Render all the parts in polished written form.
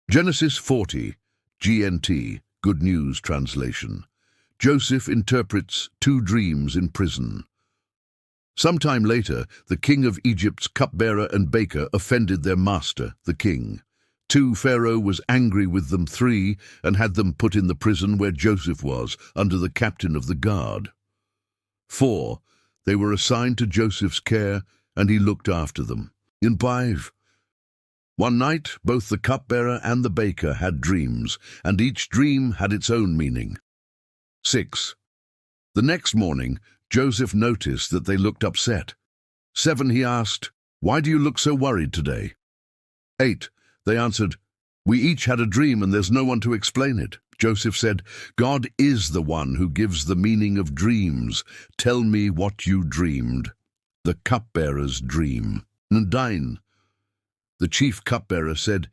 Genesis 40, GNT, Good News Translation. Joseph interprets two dreams in prison. Sometime later, the king of Egypt's cupbearer and baker offended their master, the king. 2, Pharaoh was angry with them. 3, and had them put in the prison where Joseph was, under the captain of the guard. 4, they were assigned to Joseph's care, and he looked after them. In 5, one night, both the cupbearer and the baker had dreams, and each dream had its own meaning. 6, the next morning, Joseph noticed that they looked upset. 7, he asked, "Why do you look so worried today?" 8, they answered, "We each had a dream and there's no one to explain it." Joseph said, "God is the one who gives the meaning of dreams. Tell me what you dreamed." The cupbearer's dream. 9, the chief cupbearer said,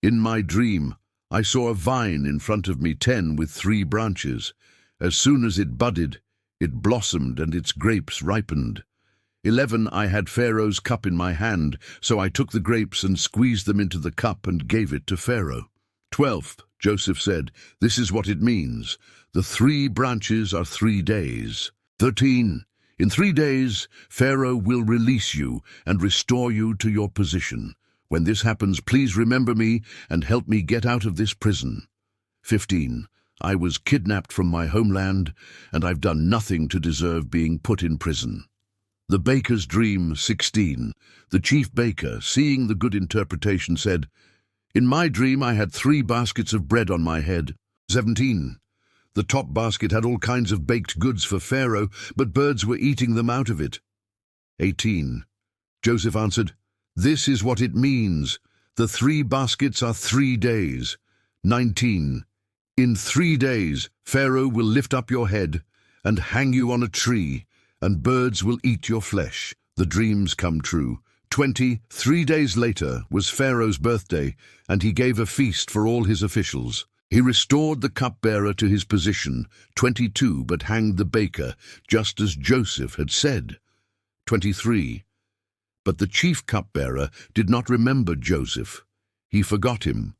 "In my dream, I saw a vine in front of me, 10 with 3 branches. As soon as it budded, it blossomed and its grapes ripened. 11, I had Pharaoh's cup in my hand, so I took the grapes and squeezed them into the cup and gave it to Pharaoh." 12, Joseph said, "This is what it means. The 3 branches are 3 days. 13, in 3 days, Pharaoh will release you and restore you to your position. When this happens, please remember me and help me get out of this prison. 15, I was kidnapped from my homeland, and I've done nothing to deserve being put in prison." The baker's dream. 16, the chief baker, seeing the good interpretation, said, "In my dream I had 3 baskets of bread on my head." 17, the top basket had all kinds of baked goods for Pharaoh, but birds were eating them out of it. 18, Joseph answered, "This is what it means. The 3 baskets are 3 days. 19, in 3 days Pharaoh will lift up your head and hang you on a tree, and birds will eat your flesh." The dreams come true. 20, 3 days later was Pharaoh's birthday, and he gave a feast for all his officials. He restored the cupbearer to his position. 22, but hanged the baker, just as Joseph had said. 23, but the chief cupbearer did not remember Joseph. He forgot him